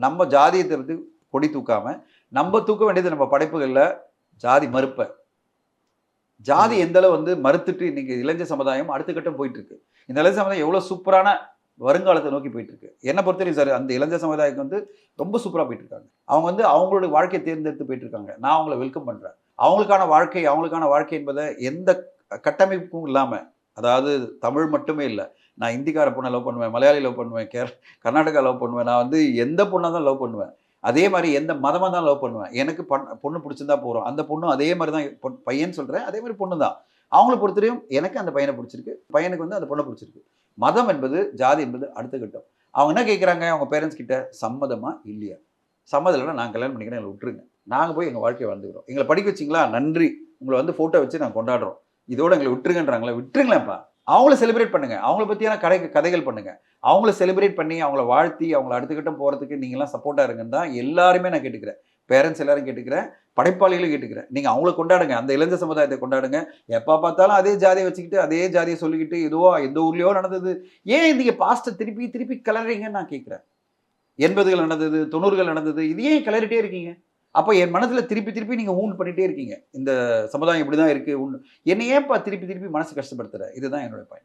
நம்ம ஜாதியை தவிர்த்து கொடி தூக்காம நம்ம தூக்க வேண்டியது நம்ம படைப்புகளில் ஜாதி மறுப்பை. ஜாதி எந்த அளவு வந்து மறுத்துட்டு இன்னைக்கு இளைஞர் சமுதாயம் அடுத்த கட்டம் போயிட்டு இருக்கு. இந்த இளைஞர் சமுதாயம் எவ்வளவு சூப்பரான வருங்காலத்தை நோக்கி போயிட்டு இருக்கு. என்ன பொறுத்தவரைக்கும் சார் அந்த இளைஞர் சமுதாயத்துக்கு வந்து ரொம்ப சூப்பரா போயிட்டு இருக்காங்க. அவங்க வந்து அவங்களுடைய வாழ்க்கையை தேர்ந்தெடுத்து போயிட்டு இருக்காங்க. நான் அவங்களை வெல்கம் பண்றேன். அவங்களுக்கான வாழ்க்கை என்பதை எந்த கட்டமைப்பும் இல்லாம, அதாவது தமிழ் மட்டுமே இல்லை, நான் இந்திக்கார பொண்ணை லவ் பண்ணுவேன், மலையாளி லவ் பண்ணுவேன், கர்நாடகா லவ் பண்ணுவேன், நான் வந்து எந்த பொண்ணை தான் லவ் பண்ணுவேன். அதே மாதிரி எந்த மதமாக தான் லவ் பண்ணுவேன். எனக்கு பொண்ணு பிடிச்சிருந்தா போகிறோம். அந்த பொண்ணும் அதே மாதிரி தான் பையன் சொல்கிறேன், அதே மாதிரி பொண்ணு தான். அவங்கள பொறுத்தவரையும் எனக்கு அந்த பையனை பிடிச்சிருக்கு, பையனுக்கு வந்து அந்த பொண்ணை பிடிச்சிருக்கு. மதம் என்பது, ஜாதி என்பது அடுத்த கட்டம். அவங்க என்ன கேட்குறாங்க அவங்க பேரண்ட்ஸ் கிட்ட, சம்மதமா இல்லையா? சம்மதம் இல்லைன்னா நான் கல்யாணம் பண்ணிக்கிறேன், எங்களை விட்டுருங்க. நாங்கள் போய் எங்கள் வாழ்க்கையை வாழ்ந்துக்கிறோம். எங்களை படிக்க வச்சிங்களா நன்றி, உங்களை வந்து ஃபோட்டோ வச்சு நாங்கள் கொண்டாடுறோம். இதோட எங்களை விட்டுருங்கன்றாங்களே, விட்டுருங்களேன்ப்பா. அவங்கள செலிப்ரேட் பண்ணுங்க. அவங்கள பற்றியான கதைகள் பண்ணுங்க. அவங்கள செலிப்ரேட் பண்ணி அவங்கள வாழ்த்தி அவங்கள அடுத்த கட்டம் போகிறதுக்கு நீங்கள்லாம் சப்போர்ட்டாக இருங்கன்னு தான் எல்லாருமே நான் கேட்டுக்கிறேன். பேரண்ட்ஸ் எல்லாரும் கேட்டுக்கிறேன், படைப்பாளிகளும் கேட்டுக்கிறேன். நீங்கள் அவங்கள கொண்டாடுங்க, அந்த இளைஞர் சமுதாயத்தை கொண்டாடுங்க. எப்போ பார்த்தாலும் அதே ஜாதியை வச்சுக்கிட்டு அதே ஜாதியை சொல்லிக்கிட்டு எதுவோ எந்த ஊர்லேயோ நடந்தது, ஏன் நீங்கள் பாஸ்ட்டை திருப்பி திருப்பி கிளறீங்கன்னு நான் கேட்குறேன். 80கள் நடந்தது, 90கள் நடந்தது, இது ஏன் கிளறிட்டே இருக்கீங்க? அப்போ என் மனதில் திருப்பி திருப்பி நீங்கள் ஊன் பண்ணிகிட்டே இருக்கீங்க. இந்த சமுதாயம் இப்படி தான் இருக்குது, என்னை ஏன்ப்பா திருப்பி திருப்பி மனசு கஷ்டப்படுத்துகிற? இதுதான் என்னோட பாயிண்ட்.